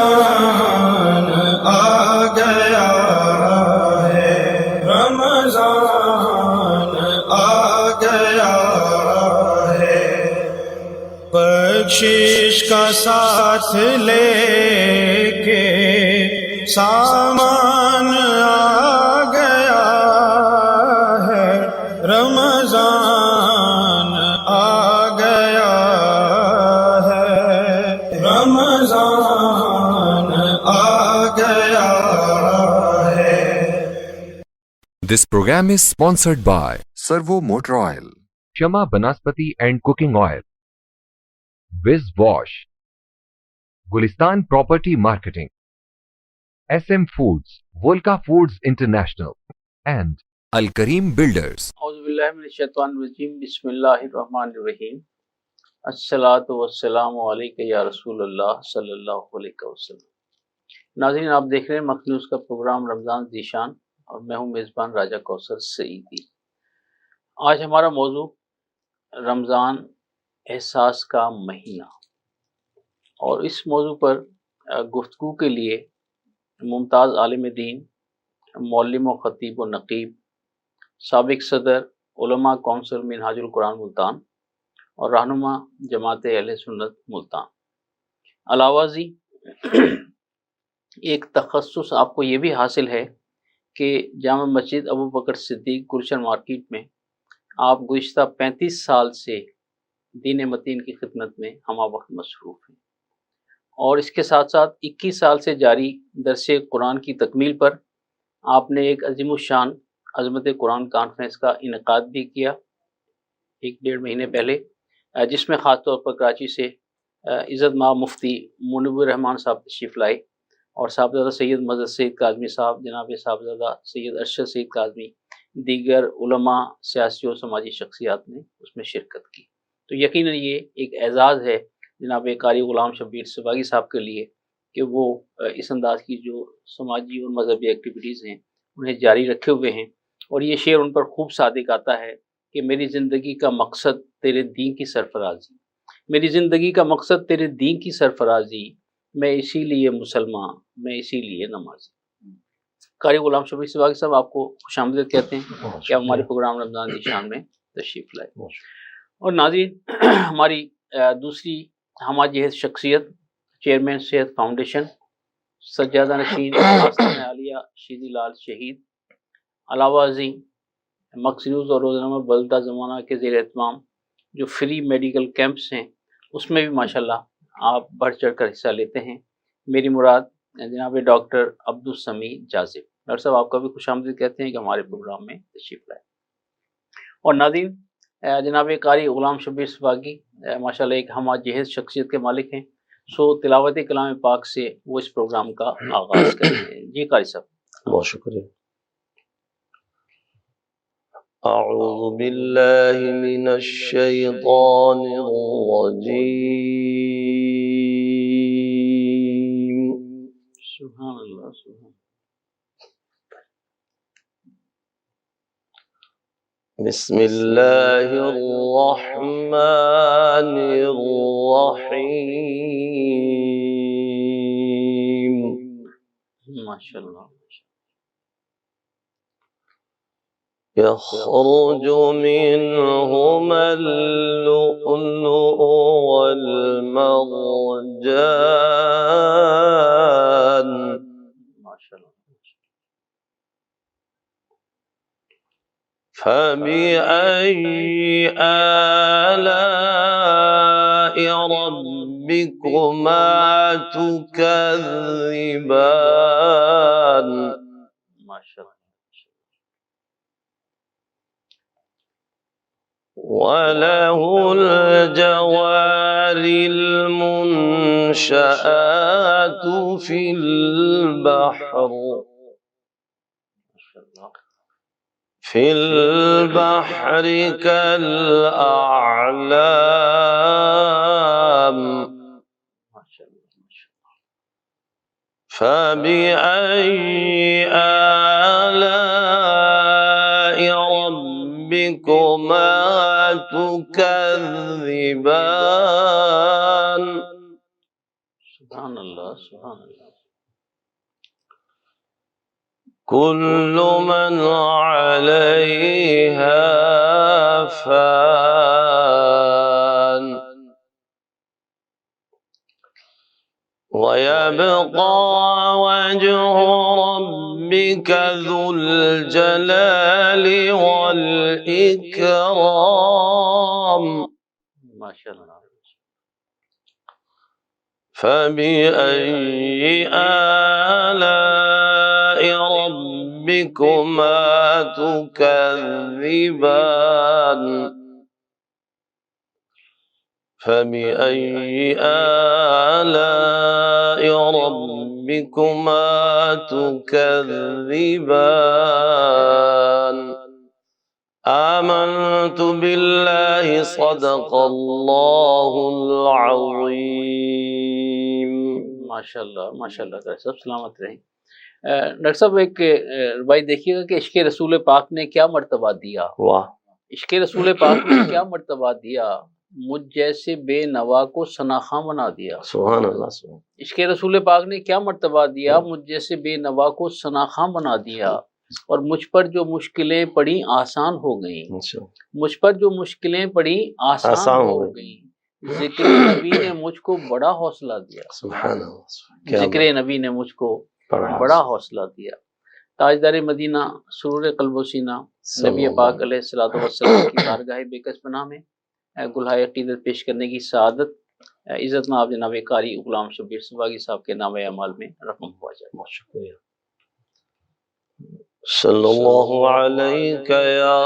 رمضان آ گیا ہے، رمضان آ گیا ہے، بخشش کا ساتھ لے کے سامان آ گیا ہے، رمضان آ گیا ہے، رمضان آ گیا ہے۔ This program is sponsored by Servo Motor Oil, Shama Banaspati and Cooking Oil, Wiz Wash, Gulistan Property Marketing, SM Foods, Volca Foods International, and Al Kareem Builders. اعوذ باللہ من الشیطان الرجیم، بسم اللہ الرحمن الرحیم، الصلاۃ والسلام علیک یا رسول اللہ صلی اللہ علیہ وسلم۔ ناظرین، آپ دیکھ رہے ہیں مکی نیوز کا پروگرام رمضان ذیشان، اور میں ہوں میزبان راجہ کوثر سعیدی۔ آج ہمارا موضوع رمضان احساس کا مہینہ، اور اس موضوع پر گفتگو کے لیے ممتاز عالم دین، معلم و خطیب و نقیب، سابق صدر علماء کونسل منہاج القرآن ملتان اور رہنما جماعت اہل سنت ملتان الاوازی، ایک تخصص آپ کو یہ بھی حاصل ہے کہ جامع مسجد ابو بکر صدیق گلشن مارکیٹ میں آپ گزشتہ 35 سال سے دین متین کی خدمت میں ہمہ وقت مصروف ہیں، اور اس کے ساتھ ساتھ 21 سال سے جاری درس قرآن کی تکمیل پر آپ نے ایک عظیم الشان عظمت قرآن کانفرنس کا انعقاد بھی کیا 1-1.5 مہینے پہلے، جس میں خاص طور پر کراچی سے عزت مآب مفتی منیب الرحمان صاحب تشریف لائے، اور صاحبزادہ سید مظہر سعید کاظمی صاحب، جناب صاحبزادہ سید ارشد سعید کاظمی، دیگر علماء، سیاسی اور سماجی شخصیات نے اس میں شرکت کی۔ تو یقیناً یہ ایک اعزاز ہے جناب قاری غلام شبیر سباغی صاحب کے لیے کہ وہ اس انداز کی جو سماجی اور مذہبی ایکٹیویٹیز ہیں انہیں جاری رکھے ہوئے ہیں، اور یہ شعر ان پر خوب صادق آتا ہے کہ میری زندگی کا مقصد تیرے دین کی سرفرازی، میری زندگی کا مقصد تیرے دین کی سرفرازی، میں اسی لیے مسلمان، میں اسی لیے نمازی۔ قاری غلام شبیر سباغی صاحب، آپ کو خوش آمدید کہتے ہیں کہ آپ ہمارے پروگرام رمضان ذیشان میں تشریف لائے۔ اور ناظرین، ہماری دوسری ہمہ جہت شخصیت، چیئرمین صحت فاؤنڈیشن، سجادہ نشین آستانہ عالیہ شیدی لال شہید، علاوہ ازیں مکی نیوز اور روزنامہ بلدہ زمانہ کے زیر اہتمام جو فری میڈیکل کیمپس ہیں اس میں بھی ماشاءاللہ آپ بڑھ چڑھ کر حصہ لیتے ہیں۔ میری مراد جناب ڈاکٹر عبدالسمیع جاذب، ڈاکٹر صاحب آپ کا بھی خوش آمدید کہتے ہیں کہ ہمارے پروگرام میں تشریف لائے۔ اور ناظرین، جناب قاری غلام شبیر سباغی ماشاءاللہ ایک ہمہ جہت شخصیت کے مالک ہیں، سو تلاوت کلام پاک سے وہ اس پروگرام کا آغاز کرتے ہیں۔ جی قاری صاحب۔ بہت شکریہ۔ اعوذ باللہ من الشیطان الرجیم، سبحان اللہ، سبحان بسم اللہ الرحمن الرحیم، ماشاءاللہ۔ يخرج منهما اللؤلؤ والمرجان فبأي آلاء ربكما تكذبان وله الجوار المنشآت في البحر كالأعلام فبأي آلاء ربكما ربكما تكذبان سبحان اللہ سبحان اللہ. كل من عليها فان ويبقى وجه ربك ذو الجلال والإكرام ماشاء اللہ. فبأي آلاء ربكما تكذبان فبأي آلاء ربكما تكذبان آمنت بالله صدق اللہ العظیم. ماشاء اللہ سب سلامت رہیں. ڈاکٹر صاحب ایک روایت دیکھیے گا کہ عشق رسول پاک نے کیا مرتبہ دیا. واہ. عشق رسول پاک نے کیا مرتبہ دیا، مجھ جیسے بے نوا کو ثناخواں بنا دیا. سبحان اللہ. سبحان. عشق رسول پاک نے کیا مرتبہ دیا، مجھ جیسے بے نوا کو ثناخواں بنا دیا، اور مجھ پر جو مشکلیں پڑی آسان ہو گئیں. مجھ پر جو مشکلیں پڑی آسان ہو گئیں. ذکر نبی نے مجھ کو بڑا حوصلہ دیا. سبحان اللہ. ذکر نبی نے مجھ کو بڑا حوصلہ دیا. تاجدار مدینہ سرور قلب و سینہ نبی پاک علیہ الصلوۃ والسلام کی بارگاہ بےکس پناہ میں گلہائے عقیدت پیش کرنے کی سعادت عزت ناب جناب قاری غلام شبیر سباغی صاحب کے نام اعمال میں رقم ہوا جائے. بہت شکریہ. صلی اللہ علیک یا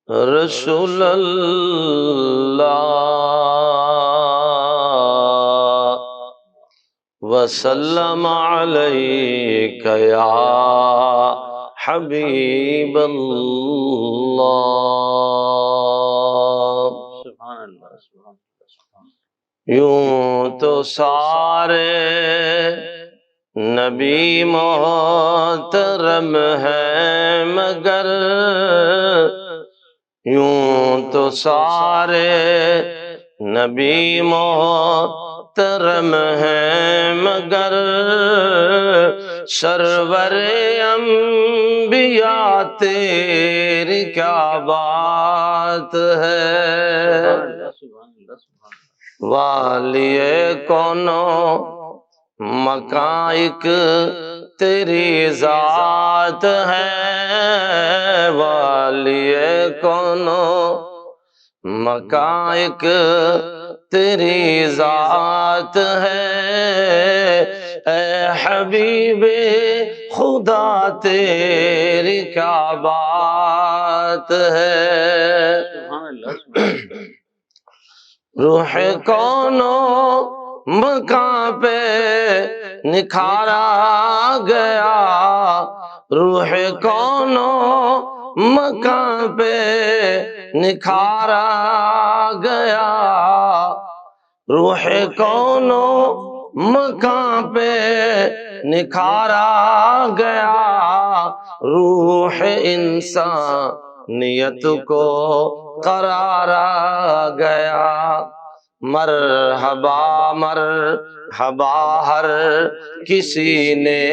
رسول اللہ وسلم علیک یا حبیب اللہ. سبحان اللہ سبحان اللہ. یوں تو سارے نبی محترم ہیں مگر یوں تو سارے نبی محترم ہیں مگر سرور انبیاء تیری کیا بات ہے. والی کونو مکائک تیری ذات ہے. والی کونو مکائک تیری ذات ہے. اے حبیب خدا تیری کیا بات ہے. روح کونو مکان پہ نکھارا گیا. روح کونو مکان پہ نکھارا گیا. روح کونو مکان پہ نکھارا گیا. روح انسانیت کو قرارا گیا. مرحبا مرحبا ہر کسی نے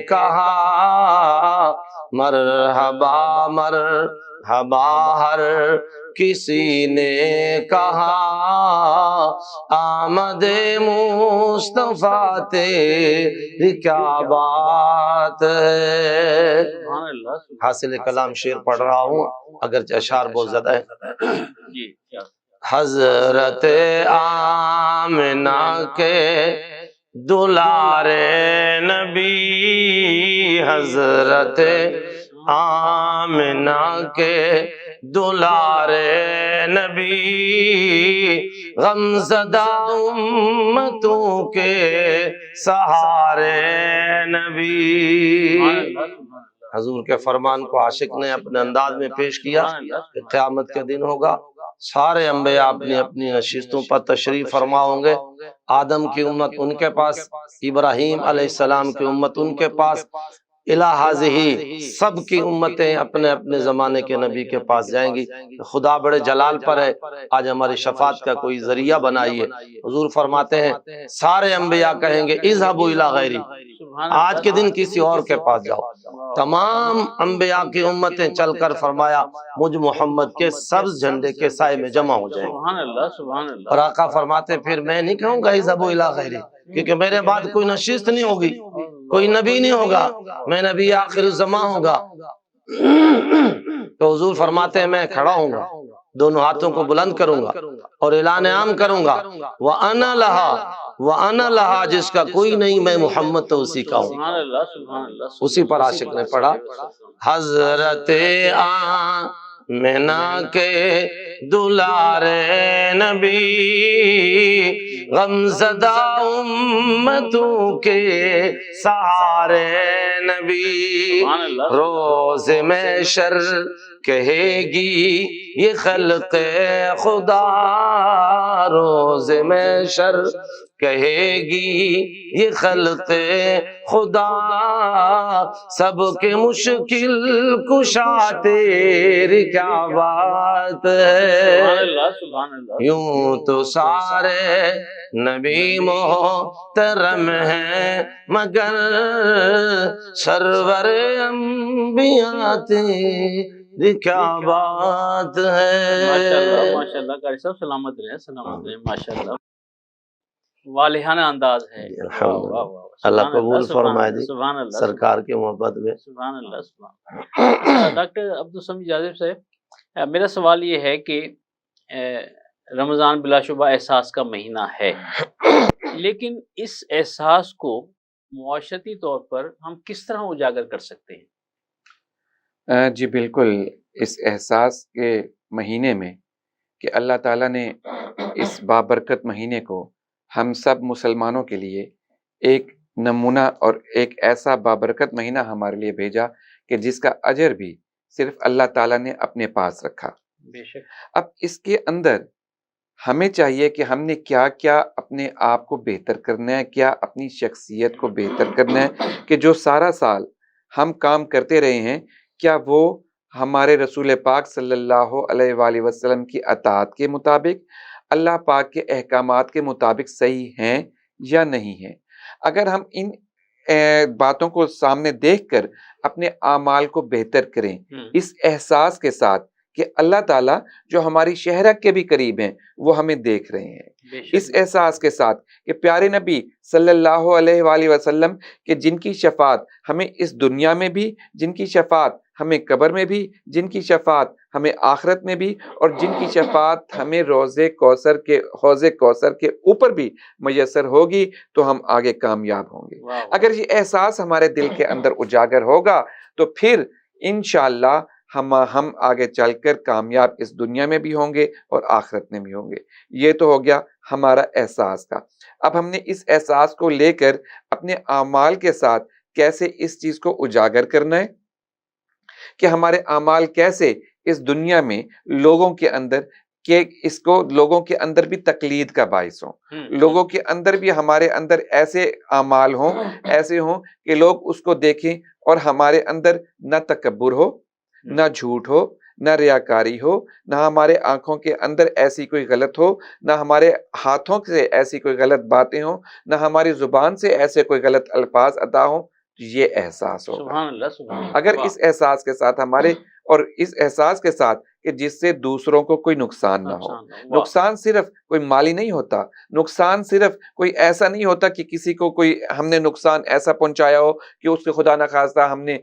کہا. مرحبا مرحبا ہر کسی نے کہا. آمد مصطفیٰ تیری کیا بات ہے. حاصل کلام شعر پڑھ رہا ہوں اگرچہ اشعار بہت زیادہ ہے. حضرت آمنہ کے دلارے نبی. حضرت آمنہ کے دلارے نبی. غمزدہ امتوں کے سہارے نبی. حضور کے فرمان کو عاشق نے اپنے انداز میں پیش کیا کہ قیامت کے دن ہوگا سارے انبیاء اپنی اپنی نشستوں پر تشریف فرما ہوں گے. آدم کی امت ان کے پاس، ابراہیم علیہ السلام کی امت ان کے پاس، الہ ہی سب کی امتیں اپنے اپنے زمانے کے نبی کے پاس جائیں گی. خدا بڑے جلال پر ہے، آج ہماری شفاعت کا کوئی ذریعہ بنائیے. حضور فرماتے ہیں سارے انبیاء کہیں گے اذهبوا الی غیری، آج کے دن کسی اور کے پاس جاؤ. تمام انبیاء کی امتیں چل کر فرمایا مجھ محمد کے سبز جھنڈے کے سائے میں جمع ہو جائیں. سبحان اللہ سبحان اللہ. اور آقا فرماتے پھر میں نہیں کہوں گا اذهبوا الی غیری، کیونکہ میرے بعد کوئی نشست نہیں ہوگی، کوئی نبی نہیں ہوگا، میں نبی آخر الزمان ہوگا. تو حضور فرماتے ہیں میں کھڑا ہوں گا، دونوں ہاتھوں کو بلند کروں گا اور اعلان عام کروں گا وَأَنَا لَهَا وَأَنَا لَهَا، جس کا کوئی نہیں میں محمد تو اسی کا ہوں. سبحان اللہ سبحان اللہ. اسی پر عاشق نے پڑھا حضرت آمنہ کے دلارے نبی، غمزدہ امتوں کے سہارے نبی، روز محشر کہے گی یہ خلق خدا، روز محشر کہے گی یہ خلق خدا، سب کے مشکل کشا تیری کیا بات ہے. یوں تو سارے نبی محترم ہیں مگر سرور انبیاء تیری کیا بات ہے. ماشاء اللہ قاری صاحب سلامت رہے سلامت رہے. ماشاء اللہ والہانہ انداز ہے. اللہ قبول فرمائے جی سبحان اللہ سرکار کی محبت میں. سبحان اللہ سبحان. ڈاکٹر عبدالسمیع جاذب صاحب، میرا سوال یہ ہے کہ رمضان بلا شبہ احساس کا مہینہ ہے، لیکن اس احساس کو معاشرتی طور پر ہم کس طرح اجاگر کر سکتے ہیں؟ جی بالکل، اس احساس کے مہینے میں کہ اللہ تعالیٰ نے اس بابرکت مہینے کو ہم سب مسلمانوں کے لیے ایک نمونہ اور ایک ایسا بابرکت مہینہ ہمارے لیے بھیجا کہ جس کا اجر بھی صرف اللہ تعالیٰ نے اپنے پاس رکھا. بے شک. اب اس کے اندر ہمیں چاہیے کہ ہم نے کیا کیا اپنے آپ کو بہتر کرنا ہے، کیا اپنی شخصیت کو بہتر کرنا ہے، کہ جو سارا سال ہم کام کرتے رہے ہیں کیا وہ ہمارے رسول پاک صلی اللہ علیہ وآلہ وسلم کی اطاعت کے مطابق، اللہ پاک کے احکامات کے مطابق صحیح ہیں یا نہیں ہیں. اگر ہم ان باتوں کو سامنے دیکھ کر اپنے اعمال کو بہتر کریں اس احساس کے ساتھ کہ اللہ تعالیٰ جو ہماری شہرت کے بھی قریب ہیں وہ ہمیں دیکھ رہے ہیں، اس احساس کے ساتھ کہ پیارے نبی صلی اللہ علیہ وآلہ وسلم کہ جن کی شفاعت ہمیں اس دنیا میں بھی، جن کی شفاعت ہمیں قبر میں بھی، جن کی شفاعت ہمیں آخرت میں بھی، اور جن کی شفاعت ہمیں حوض کوثر کے اوپر بھی میسر ہوگی تو ہم آگے کامیاب ہوں گے. اگر یہ احساس ہمارے دل کے اندر اجاگر ہوگا تو پھر انشاءاللہ ہم آگے چل کر کامیاب اس دنیا میں بھی ہوں گے اور آخرت میں بھی ہوں گے. یہ تو ہو گیا ہمارا احساس کا. اب ہم نے اس احساس کو لے کر اپنے اعمال کے ساتھ کیسے اس چیز کو اجاگر کرنا ہے کہ ہمارے اعمال کیسے اس دنیا میں لوگوں کے اندر کہ اس کو لوگوں کے اندر بھی تقلید کا باعث ہوں، لوگوں کے اندر بھی ہمارے اندر ایسے اعمال ہوں، ایسے ہوں کہ لوگ اس کو دیکھیں اور ہمارے اندر نہ تکبر ہو، نہ جھوٹ ہو، نہ ریاکاری ہو، نہ ہمارے آنکھوں کے اندر ایسی کوئی غلط ہو، نہ ہمارے ہاتھوں سے ایسی کوئی غلط باتیں ہوں، نہ ہماری زبان سے ایسے کوئی غلط الفاظ ادا ہوں. یہ احساس ہوگا. سبحان اللہ سبحان اللہ. اگر اس احساس کے ساتھ ہمارے اور اس احساس کے ساتھ کہ جس سے دوسروں کو کوئی نقصان نہ ہو. نقصان صرف کوئی مالی نہیں ہوتا، نقصان صرف کوئی ایسا نہیں ہوتا کہ کسی کو کوئی ہم نے نقصان ایسا پہنچایا ہو کہ اس کے خدا نخواستہ ہم نے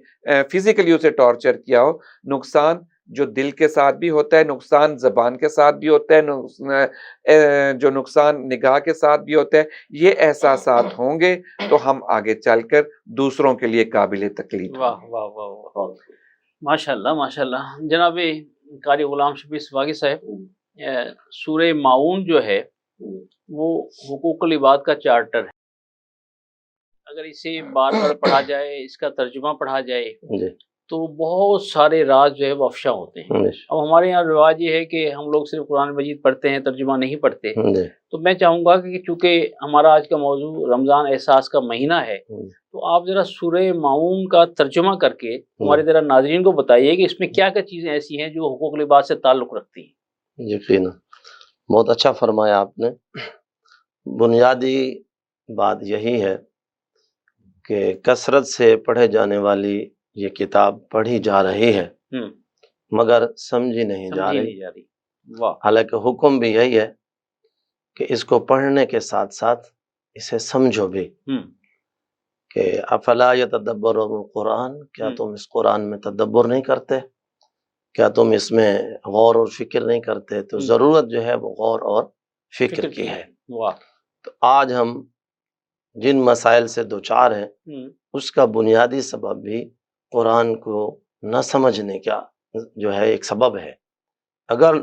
فزیکلی اسے ٹارچر کیا ہو. نقصان جو دل کے ساتھ بھی ہوتا ہے، نقصان زبان کے ساتھ بھی ہوتا ہے، جو نقصان نگاہ کے ساتھ بھی ہوتا ہے. یہ احساسات ہوں گے تو ہم آگے چل کر دوسروں کے لیے قابل تکلیف. واہ واہ واہ واہ، ماشاء اللہ ماشاء اللہ. جناب قاری غلام شفیع سواگی صاحب، سورہ ماعون جو ہے وہ حقوق العباد کا چارٹر ہے. اگر اسے بار بار پڑھا جائے، اس کا ترجمہ پڑھا جائے تو بہت سارے راز جو ہے وہ افشا ہوتے ہیں. اب ہمارے یہاں رواج یہ ہے کہ ہم لوگ صرف قرآن مجید پڑھتے ہیں، ترجمہ نہیں پڑھتے. تو میں چاہوں گا کہ چونکہ ہمارا آج کا موضوع رمضان احساس کا مہینہ ہے، تو آپ ذرا سورہ ماؤن کا ترجمہ کر کے ہمارے ذرا ناظرین کو بتائیے کہ اس میں کیا کیا چیزیں ایسی ہیں جو حقوق العباد سے تعلق رکھتی ہیں. یقینا بہت اچھا فرمایا آپ نے. بنیادی بات یہی ہے کہ کثرت سے پڑھے جانے والی یہ کتاب پڑھی جا رہی ہے مگر سمجھی نہیں جا رہی. واہ. حالانکہ حکم بھی یہی ہے کہ اس کو پڑھنے کے ساتھ ساتھ اسے سمجھو بھی. کہ افلا یتدبرون القرآن، کیا تم اس قرآن میں تدبر نہیں کرتے؟ کیا تم اس میں غور اور فکر نہیں کرتے؟ تو ضرورت جو ہے وہ غور اور فکر کی ہے. واہ. تو آج ہم جن مسائل سے دوچار ہیں اس کا بنیادی سبب بھی قرآن کو نہ سمجھنے کا جو ہے ایک سبب ہے. اگر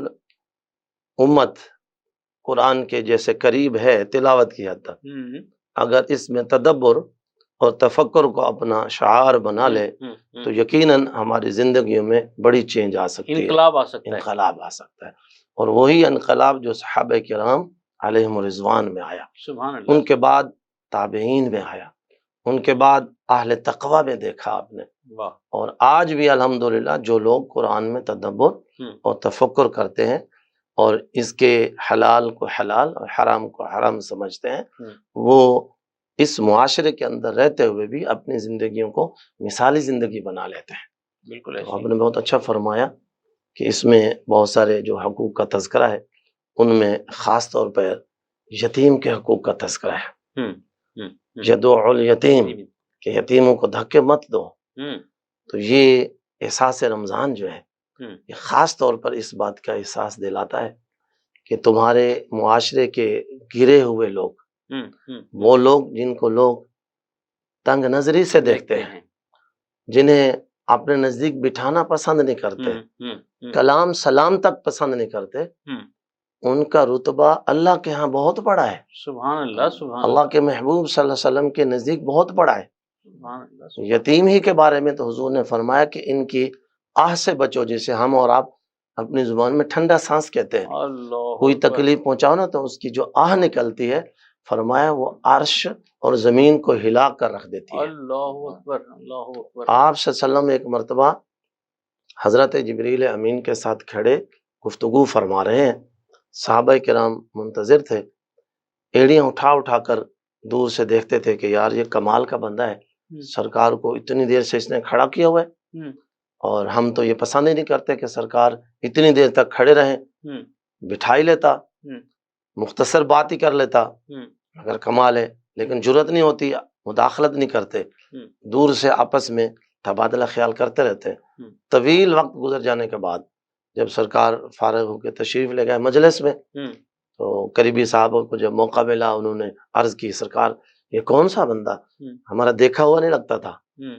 امت قرآن کے جیسے قریب ہے تلاوت کی حد تک، اگر اس میں تدبر اور تفکر کو اپنا شعار بنا لے تو یقیناً ہماری زندگیوں میں بڑی چینج آ سکتی ہے، انقلاب آ سکتا ہے. انقلاب آ سکتا ہے. اور وہی انقلاب جو صحابہ کرام علیہم الرضوان میں آیا، سبحان اللہ. ان کے بعد تابعین میں آیا، ان کے بعد اہل تقوی میں دیکھا آپ نے. واہ. اور آج بھی الحمدللہ جو لوگ قرآن میں تدبر اور تفکر کرتے ہیں اور اس کے حلال کو حلال اور حرام کو حرام سمجھتے ہیں، وہ اس معاشرے کے اندر رہتے ہوئے بھی اپنی زندگیوں کو مثالی زندگی بنا لیتے ہیں. بالکل تو آپ نے بہت اچھا فرمایا کہ اس میں بہت سارے جو حقوق کا تذکرہ ہے ان میں خاص طور پر یتیم کے حقوق کا تذکرہ ہے. یدعو الیتیم، کہ یتیموں کو دھکے مت دو. تو یہ احساس رمضان جو ہے یہ خاص طور پر اس بات کا احساس دلاتا ہے کہ تمہارے معاشرے کے گرے ہوئے لوگ، وہ لوگ جن کو لوگ تنگ نظری سے دیکھتے ہیں، جنہیں اپنے نزدیک بٹھانا پسند نہیں کرتے، کلام سلام تک پسند نہیں کرتے، ان کا رتبہ اللہ کے ہاں بہت بڑا ہے. سبحان اللہ. سبحان اللہ کے محبوب صلی اللہ علیہ وسلم کے نزدیک بہت بڑا ہے. سبحان اللہ. یتیم ہی کے بارے میں تو حضور نے فرمایا کہ ان کی آہ سے بچو، جسے ہم اور آپ اپنی زبان میں ٹھنڈا سانس کہتے ہیں. اللہ کوئی تکلیف پہنچاؤ نا تو اس کی جو آہ نکلتی ہے، فرمایا وہ عرش اور زمین کو ہلا کر رکھ دیتی ہے. اللہ اکبر. اللہ اکبر. آپ صلی اللہ علیہ وسلم ایک مرتبہ حضرت جبریل امین کے ساتھ کھڑے گفتگو فرما رہے ہیں، صحابہ کرام منتظر تھے، ایڑیاں اٹھا اٹھا کر دور سے دیکھتے تھے کہ یار یہ کمال کا بندہ ہے، سرکار کو اتنی دیر سے اس نے کھڑا کیا ہوا ہے، اور ہم تو یہ پسند ہی نہیں کرتے کہ سرکار اتنی دیر تک کھڑے رہیں. بٹھا ہی لیتا، مختصر بات ہی کر لیتا اگر کمال ہے، لیکن جرت نہیں ہوتی، مداخلت نہیں کرتے، دور سے آپس میں تبادلہ خیال کرتے رہتے. طویل وقت گزر جانے کے بعد جب سرکار فارغ ہو کے تشریف لے گئے مجلس میں، تو قریبی صحابہ کو جب موقع ملا انہوں نے عرض کی، سرکار یہ کون سا بندہ ہمارا دیکھا ہوا نہیں لگتا تھا،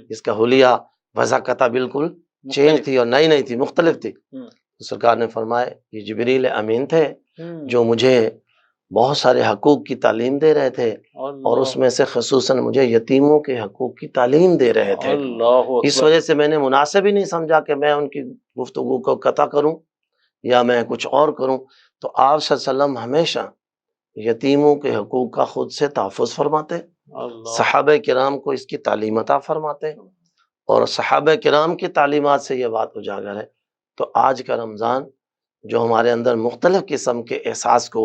اس کا حلیہ وضاقتہ بالکل چینج تھی اور نئی نئی تھی، مختلف تھی. تو سرکار نے فرمایا یہ جبریل امین تھے جو مجھے بہت سارے حقوق کی تعلیم دے رہے تھے، اور اس میں سے خصوصاً مجھے یتیموں کے حقوق کی تعلیم دے رہے تھے. اس وجہ سے میں نے مناسب ہی نہیں سمجھا کہ میں ان کی گفتگو کو قطع کروں یا میں کچھ اور کروں. تو آپ صلی اللہ علیہ وسلم ہمیشہ یتیموں کے حقوق کا خود سے تحفظ فرماتے، صحابہ کرام کو اس کی تعلیم عطا فرماتے، اور صحابہ کرام کی تعلیمات سے یہ بات اجاگر ہے. تو آج کا رمضان جو ہمارے اندر مختلف قسم کے احساس کو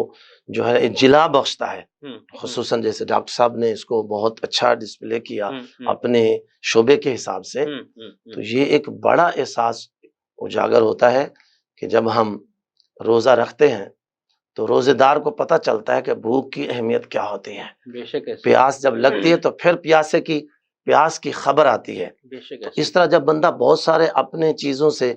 جو ہے جلا بخشتا ہے، خصوصاً جیسے ڈاکٹر صاحب نے اس کو بہت اچھا ڈسپلے کیا اپنے شعبے کے حساب سے، تو یہ ایک بڑا احساس اجاگر ہوتا ہے کہ جب ہم روزہ رکھتے ہیں تو روزے دار کو پتہ چلتا ہے کہ بھوک کی اہمیت کیا ہوتی ہے. بے شک. پیاس جب لگتی ہے تو پھر پیاس کی خبر آتی ہے. اس طرح جب بندہ بہت سارے اپنے چیزوں سے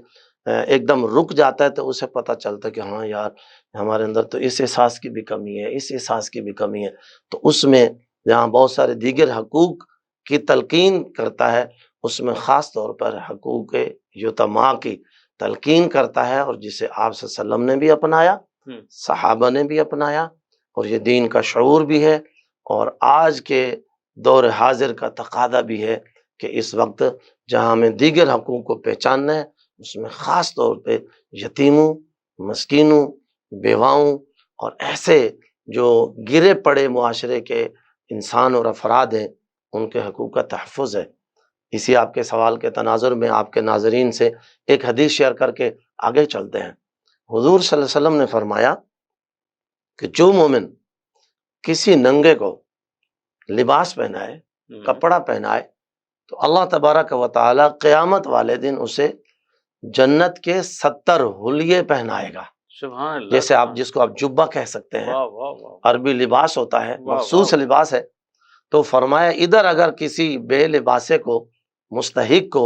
ایک دم رک جاتا ہے تو اسے پتہ چلتا ہے کہ ہاں یار ہمارے اندر تو اس احساس کی بھی کمی ہے، اس احساس کی بھی کمی ہے. تو اس میں جہاں بہت سارے دیگر حقوق کی تلقین کرتا ہے، اس میں خاص طور پر حقوق یتما کی تلقین کرتا ہے، اور جسے آپ صلی اللہ علیہ وسلم نے بھی اپنایا، صحابہ نے بھی اپنایا، اور یہ دین کا شعور بھی ہے، اور آج کے دور حاضر کا تقاضا بھی ہے کہ اس وقت جہاں ہمیں دیگر حقوق کو پہچاننا ہے، اس میں خاص طور پہ یتیموں، مسکینوں، بیواؤں اور ایسے جو گرے پڑے معاشرے کے انسان اور افراد ہیں، ان کے حقوق کا تحفظ ہے۔ اسی آپ کے سوال کے تناظر میں آپ کے ناظرین سے ایک حدیث شیئر کر کے آگے چلتے ہیں۔ حضور صلی اللہ علیہ وسلم نے فرمایا کہ جو مومن کسی ننگے کو لباس پہنائے، کپڑا پہنائے، تو اللہ تبارک و تعالی قیامت والے دن اسے جنت کے 70 حلیے پہنائے گا۔ سبحان اللہ، جیسے آپ جس کو آپ جبہ کہہ سکتے ہیں، واہ واہ واہ، عربی لباس ہوتا ہے، واہ مخصوص واہ، لباس ہے۔ تو فرمایا ادھر اگر کسی بے لباسے کو، مستحق کو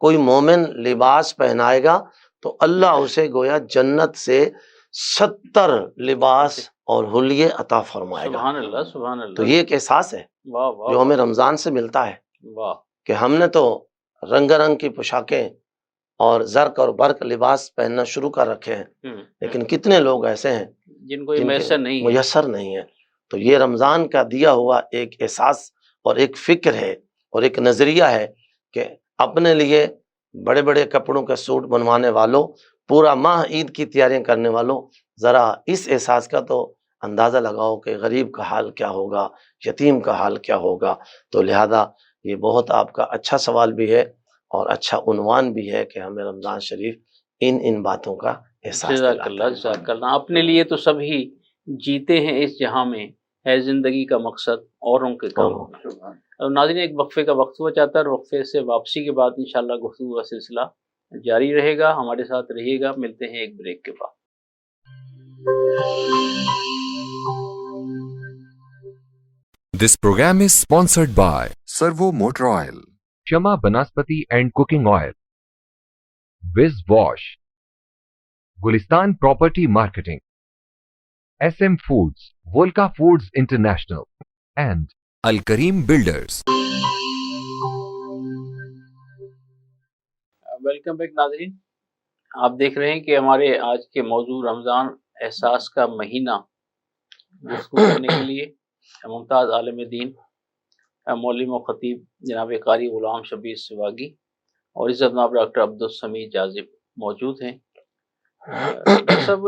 کوئی مومن لباس پہنائے گا تو اللہ اسے گویا جنت سے 70 لباس اور حلیے عطا فرمائے گا۔ سبحان اللہ، سبحان اللہ، تو یہ ایک احساس ہے واہ واہ، جو ہمیں رمضان سے ملتا ہے واہ، کہ ہم نے تو رنگ رنگ کی پوشاکیں اور زرق اور برق لباس پہننا شروع کر رکھے ہیں، لیکن کتنے لوگ ایسے ہیں جن کو یہ جن کے میسر نہیں ہے۔ میسر نہیں ہے۔ تو یہ رمضان کا دیا ہوا ایک احساس اور ایک فکر ہے اور ایک نظریہ ہے کہ اپنے لیے بڑے بڑے کپڑوں کا سوٹ بنوانے والوں، پورا ماہ عید کی تیاریاں کرنے والوں، ذرا اس احساس کا تو اندازہ لگاؤ کہ غریب کا حال کیا ہوگا، یتیم کا حال کیا ہوگا۔ تو لہذا یہ بہت آپ کا اچھا سوال بھی ہے اور اچھا عنوان بھی ہے کہ ہمیں رمضان شریف ان باتوں کا احساس جزاک دلاتا اللہ، ہے۔ جزاک اللہ۔ اپنے لیے تو سبھی جیتے ہیں اس جہاں میں، ہے زندگی کا مقصد اوروں کے کاموں میں۔ اور ناظرین، ایک وقفے کا وقت ہوا چاہتا ہے، اور وقفے سے واپسی کے بعد انشاءاللہ گفتگو کا سلسلہ جاری رہے گا۔ ہمارے ساتھ رہیے گا، ملتے ہیں ایک بریک کے بعد۔ This program is sponsored by Servo Motor Oil, Shama Banaspati and Cooking Oil, Viz Wash, Gulistan Property Marketing, SM Foods, Volca Foods International, and Al Kareem Builders. Welcome back ناظرین، آپ دیکھ رہے ہیں کہ ہمارے آج کے موضوع رمضان احساس کا مہینہ گفتگو کرنے کے لیے ممتاز عالم دین، مولم و خطیب جناب قاری غلام شبیر سواگی اور عزت ناب ڈاکٹر عبدالسمیع جاذب موجود ہیں۔ سب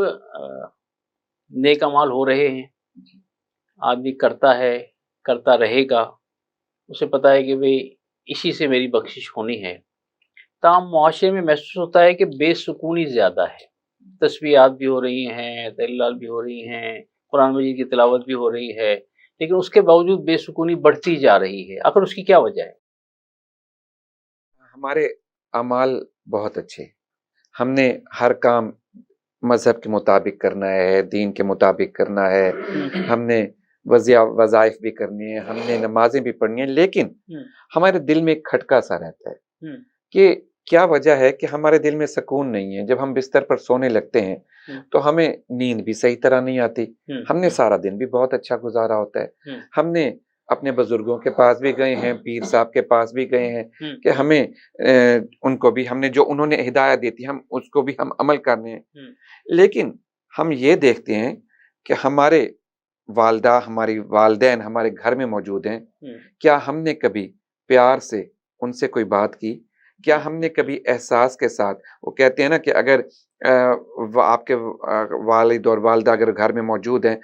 نیک اعمال ہو رہے ہیں، آدمی کرتا ہے، کرتا رہے گا، اسے پتہ ہے کہ بھئی اسی سے میری بخشش ہونی ہے۔ تاہم معاشرے میں محسوس ہوتا ہے کہ بے سکونی زیادہ ہے، تسبیحات بھی ہو رہی ہیں، تحلیلات بھی ہو رہی ہیں، قرآن مجید کی تلاوت بھی ہو رہی ہے، لیکن اس کے باوجود بے سکونی بڑھتی جا رہی ہے۔ آخر اس کی کیا وجہ ہے؟ ہمارے اعمال بہت اچھے، ہم نے ہر کام مذہب کے مطابق کرنا ہے، دین کے مطابق کرنا ہے، ہم نے وظائف بھی کرنی ہے، ہم نے نمازیں بھی پڑھنی ہیں، لیکن ہمارے دل میں ایک کھٹکا سا رہتا ہے کہ کیا وجہ ہے کہ ہمارے دل میں سکون نہیں ہے۔ جب ہم بستر پر سونے لگتے ہیں تو ہمیں نیند بھی صحیح طرح نہیں آتی، ہم نے سارا دن بھی بہت اچھا گزارا ہوتا ہے، ہم نے اپنے بزرگوں کے پاس بھی گئے ہیں، پیر صاحب کے پاس بھی گئے ہیں کہ ہمیں ان کو بھی، ہم نے جو انہوں نے ہدایت دی تھی ہم اس کو بھی ہم عمل کرنے ہیں، لیکن ہم یہ دیکھتے ہیں کہ ہمارے والدہ، ہماری والدین ہمارے گھر میں موجود ہیں، کیا ہم نے کبھی پیار سے ان سے کوئی بات کی؟ کیا ہم نے کبھی احساس کے ساتھ، وہ کہتے ہیں نا کہ اگر آپ کے والد اور والدہ اگر گھر میں موجود ہیں،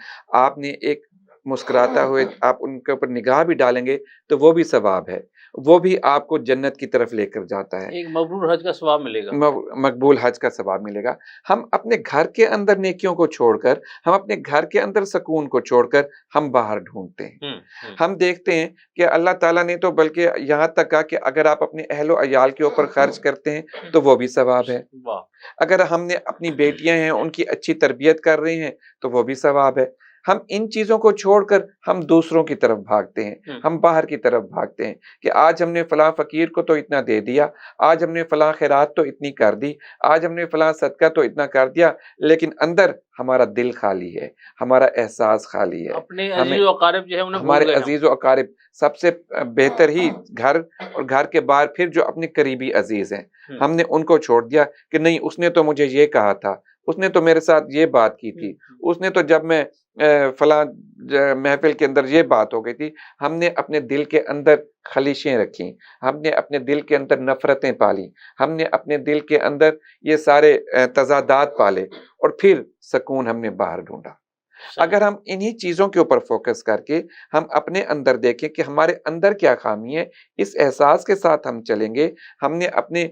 آپ نے ایک مسکراتا ہوئے آپ ان کے اوپر نگاہ بھی ڈالیں گے تو وہ بھی ثواب ہے، وہ بھی آپ کو جنت کی طرف لے کر جاتا ہے، ایک مبرور حج کا ثواب ملے گا، مقبول حج کا ثواب ملے گا۔ ہم اپنے گھر کے اندر نیکیوں کو چھوڑ کر، ہم اپنے گھر کے اندر سکون کو چھوڑ کر ہم باہر ڈھونڈتے ہیں۔ ہم دیکھتے ہیں کہ اللہ تعالیٰ نے تو بلکہ یہاں تک کہا کہ اگر آپ اپنے اہل و عیال کے اوپر خرچ کرتے ہیں تو وہ بھی ثواب ہے، اگر ہم نے اپنی بیٹیاں ہیں ان کی اچھی تربیت کر رہے ہیں تو وہ بھی ثواب ہے۔ ہم ان چیزوں کو چھوڑ کر ہم دوسروں کی طرف بھاگتے ہیں، ہم باہر کی طرف بھاگتے ہیں کہ آج ہم نے فلاں فقیر کو تو اتنا دے دیا، آج ہم نے فلاں خیرات تو اتنی کر دی، آج ہم نے فلاں صدقہ تو اتنا کر دیا، لیکن اندر ہمارا دل خالی ہے، ہمارا احساس خالی ہے۔ اپنے عزیز و اقارب جو ہے انہیں ہمارے عزیز و اقارب سب سے بہتر ہی گھر اور گھر کے باہر پھر جو اپنے قریبی عزیز ہیں، ہم نے ان کو چھوڑ دیا کہ نہیں اس نے تو مجھے یہ کہا تھا، اس نے تو میرے ساتھ یہ بات کی تھی، اس نے تو جب میں فلاں محفل کے اندر یہ بات ہو گئی تھی. ہم نے اپنے دل کے اندر خلیشیں رکھیں، ہم نے اپنے دل کے اندر نفرتیں پالی، ہم نے اپنے دل کے اندر یہ سارے تضادات پالے، اور پھر سکون ہم نے باہر ڈھونڈا. اگر ہم انہی چیزوں کے اوپر فوکس کر کے ہم اپنے اندر دیکھیں کہ ہمارے اندر کیا خامی ہے، اس احساس کے ساتھ ہم چلیں گے. ہم نے اپنے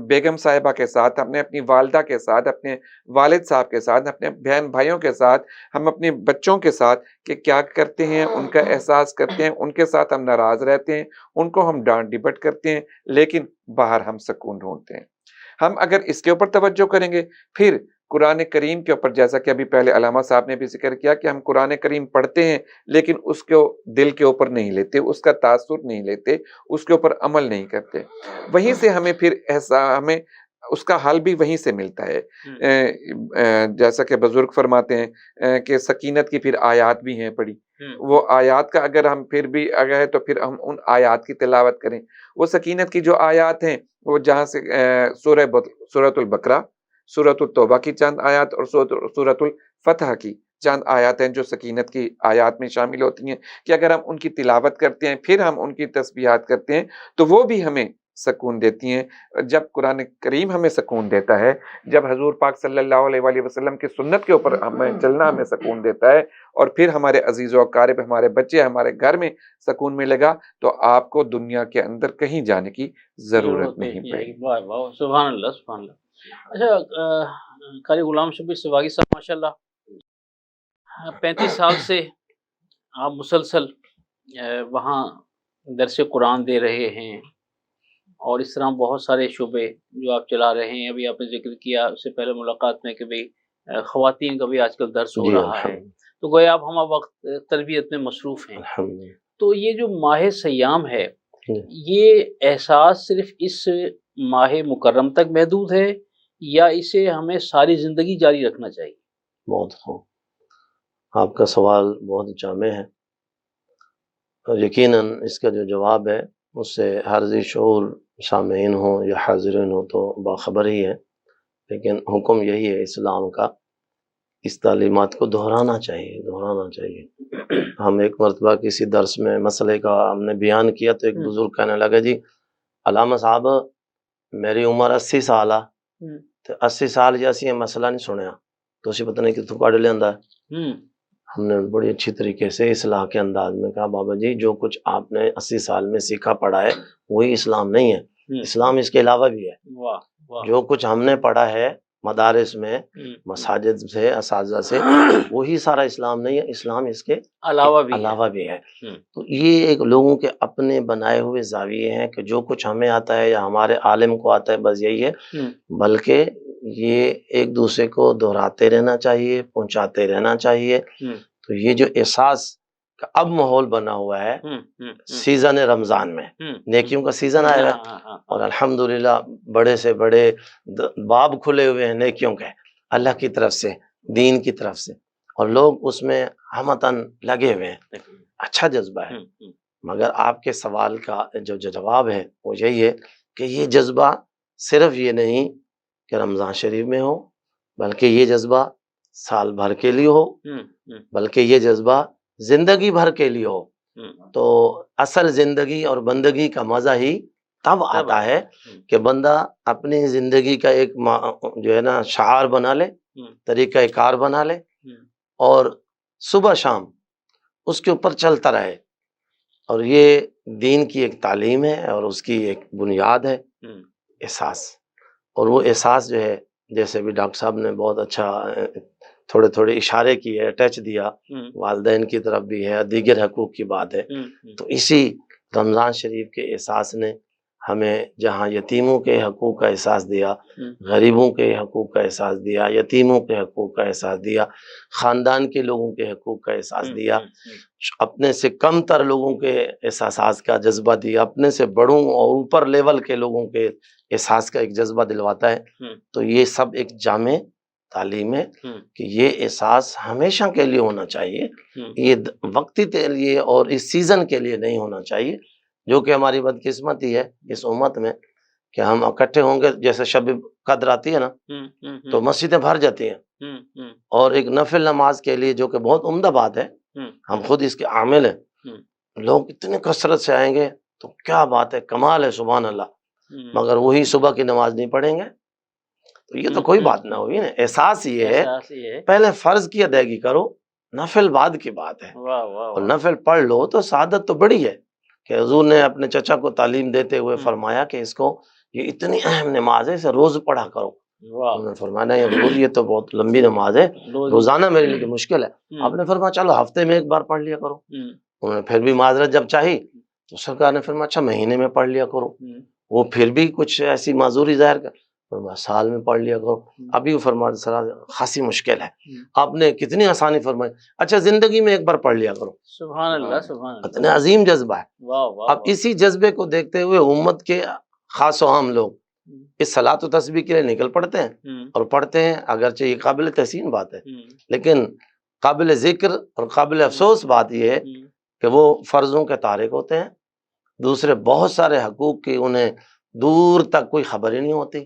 بیگم صاحبہ کے ساتھ، ہم نے اپنی والدہ کے ساتھ، اپنے والد صاحب کے ساتھ، اپنے بہن بھائیوں کے ساتھ، ہم اپنے بچوں کے ساتھ کہ کیا کرتے ہیں ان کا احساس کرتے ہیں، ان کے ساتھ ہم ناراض رہتے ہیں، ان کو ہم ڈانٹ ڈپٹ کرتے ہیں، لیکن باہر ہم سکون ڈھونڈتے ہیں. ہم اگر اس کے اوپر توجہ کریں گے، پھر قرآن کریم کے اوپر، جیسا کہ ابھی پہلے علامہ صاحب نے بھی ذکر کیا کہ ہم قرآن کریم پڑھتے ہیں لیکن اس کو دل کے اوپر نہیں لیتے، اس کا تاثر نہیں لیتے، اس کے اوپر عمل نہیں کرتے. وہیں سے ہمیں پھر ہمیں اس کا حل بھی وہیں سے ملتا ہے. جیسا کہ بزرگ فرماتے ہیں کہ سکینت کی پھر آیات بھی ہیں پڑھی، وہ آیات کا اگر ہم پھر بھی اگر ہے تو پھر ہم ان آیات کی تلاوت کریں. وہ سکینت کی جو آیات ہیں وہ جہاں سے سورۃ البقرہ، سورۃ التوبہ کی چند آیات اور سورۃ الفتح کی چند آیات ہیں جو سکینت کی آیات میں شامل ہوتی ہیں، کہ اگر ہم ان کی تلاوت کرتے ہیں، پھر ہم ان کی تسبیحات کرتے ہیں تو وہ بھی ہمیں سکون دیتی ہیں. جب قرآن کریم ہمیں سکون دیتا ہے، جب حضور پاک صلی اللہ علیہ وآلہ وسلم کی سنت کے اوپر ہمیں چلنا ہمیں سکون دیتا ہے، اور پھر ہمارے عزیز و اقارب، ہمارے بچے، ہمارے گھر میں سکون ملے گا، تو آپ کو دنیا کے اندر کہیں جانے کی ضرورت نہیں پڑے گی. واہ واہ، سبحان اللہ سبحان اللہ. اچھا قاری غلام شبیر سواگی صاحب، ماشاء اللہ 35 سال سے آپ مسلسل وہاں درس قرآن دے رہے ہیں، اور اس طرح بہت سارے شعبے جو آپ چلا رہے ہیں. ابھی آپ نے ذکر کیا اس سے پہلے ملاقات میں کہ بھئی خواتین کا بھی آج کل درس ہو رہا ہے، تو گویا آپ ہمہ وقت تربیت میں مصروف ہیں. تو یہ جو ماہ سیام ہے، یہ احساس صرف اس ماہ مکرم تک محدود ہے یا اسے ہمیں ساری زندگی جاری رکھنا چاہیے؟ بہت خوب، آپ کا سوال بہت جامع ہے، اور یقیناً اس کا جو جواب ہے اس سے ہر ذی شعور سامعین ہوں یا حاضرین ہوں تو باخبر ہی ہے. لیکن حکم یہی ہے اسلام کا، اس تعلیمات کو دہرانا چاہیے. ہم ایک مرتبہ کسی درس میں مسئلے کا ہم نے بیان کیا تو ایک بزرگ کہنے لگا، جی علامہ صاحب میری عمر 80 سال ہے، تو 80 سال جیسی یہ مسئلہ نہیں سنیا تو اسی پتہ نہیں کتوں پڑھ لیندہ ہے. ہم نے بڑی اچھی طریقے سے اصلاح کے انداز میں کہا، بابا جی جو کچھ آپ نے 80 سال میں سیکھا پڑھا ہے وہی اسلام نہیں ہے، اسلام اس کے علاوہ بھی ہے. جو کچھ ہم نے پڑھا ہے مدارس میں، مساجد سے، اساتذہ سے، وہی سارا اسلام نہیں ہے، اسلام اس کے علاوہ بھی ہے. تو یہ ایک لوگوں کے اپنے بنائے ہوئے زاویے ہیں کہ جو کچھ ہمیں آتا ہے یا ہمارے عالم کو آتا ہے بس یہی ہے، بلکہ یہ ایک دوسرے کو دہراتے رہنا چاہیے، پہنچاتے رہنا چاہیے. تو یہ جو احساس کا اب ماحول بنا ہوا ہے سیزن رمضان میں، نیکیوں کا سیزن آئے گا، اور الحمدللہ بڑے سے بڑے باب کھلے ہوئے ہیں نیکیوں کے اللہ کی طرف سے، دین کی طرف سے، اور لوگ اس میں ہمتاً لگے ہوئے ہیں. اچھا جذبہ ہے. مگر آپ کے سوال کا جو جواب ہے وہ یہی ہے کہ یہ جذبہ صرف یہ نہیں کہ رمضان شریف میں ہو، بلکہ یہ جذبہ سال بھر کے لیے ہو، بلکہ یہ جذبہ زندگی بھر کے لیے ہو. تو اصل زندگی اور بندگی کا مزہ ہی تب آتا ہے کہ بندہ اپنی زندگی کا ایک جو ہے نا شعار بنا لے، طریقہ کار بنا لے، اور صبح شام اس کے اوپر چلتا رہے. اور یہ دین کی ایک تعلیم ہے اور اس کی ایک بنیاد ہے احساس. اور وہ احساس جو ہے، جیسے بھی ڈاکٹر صاحب نے بہت اچھا تھوڑے اشارے کیے، ٹچ دیا، والدین کی طرف بھی ہے، دیگر حقوق کی بات ہے. تو اسی رمضان شریف کے احساس نے ہمیں جہاں یتیموں کے حقوق کا احساس دیا، غریبوں کے حقوق کا احساس دیا، یتیموں کے حقوق کا احساس دیا، خاندان کے لوگوں کے حقوق کا احساس دیا، اپنے سے کم تر لوگوں کے احساسات کا جذبہ دیا، اپنے سے بڑوں اور اوپر لیول کے لوگوں کے احساس کا ایک جذبہ دلواتا ہے. تو یہ سب ایک جامع تعلیم ہے کہ یہ احساس ہمیشہ کے لیے ہونا چاہیے، یہ وقتی کے لیے اور اس سیزن کے لیے نہیں ہونا چاہیے، جو کہ ہماری بدقسمتی ہے اس امت میں کہ ہم اکٹھے ہوں گے، جیسے شب قدر آتی ہے نا تو مسجدیں بھر جاتی ہیں، اور ایک نفل نماز کے لیے جو کہ بہت عمدہ بات ہے، ہم خود اس کے عامل ہیں، لوگ اتنے کثرت سے آئیں گے تو کیا بات ہے، کمال ہے، سبحان اللہ، مگر وہی صبح کی نماز نہیں پڑھیں گے تو یہ تو کوئی بات نہ ہوئی نا۔ احساس یہ ہے پہلے فرض کی ادائیگی کرو، نفل بعد کی بات ہے، اور نفل پڑھ لو تو سعادت تو بڑی ہے کہ حضور نے اپنے چچا کو تعلیم دیتے ہوئے فرمایا کہ اس کو یہ اتنی اہم نماز ہے، اسے روز پڑھا کرو۔ انہوں نے فرمایا نہیں حضور یہ تو بہت لمبی نماز ہے، روزانہ میرے لیے مشکل ہے۔ آپ نے فرمایا چلو ہفتے میں ایک بار پڑھ لیا کرو۔ انہوں نے پھر بھی معذرت جب چاہی تو سرکار نے فرمایا اچھا مہینے میں پڑھ لیا کرو، وہ پھر بھی کچھ ایسی معذوری ظاہر کر، فرمایا سال میں پڑھ لیا کرو۔ ابھی وہ فرمایا سر خاصی مشکل ہے، آپ نے کتنی آسانی فرمائی، اچھا زندگی میں ایک بار پڑھ لیا کرو۔ سبحان اللہ، سبحان اللہ، اتنا عظیم جذبہ ہے۔ اب اسی جذبے کو دیکھتے ہوئے امت کے خاص و عام لوگ اس صلاۃ و تسبیح کے لیے نکل پڑتے ہیں اور پڑھتے ہیں، اگرچہ یہ قابل تحسین بات ہے، لیکن قابل ذکر اور قابل افسوس بات یہ ہے کہ وہ فرضوں کے تارک ہوتے ہیں، دوسرے بہت سارے حقوق کی انہیں دور تک کوئی خبر ہی نہیں ہوتی۔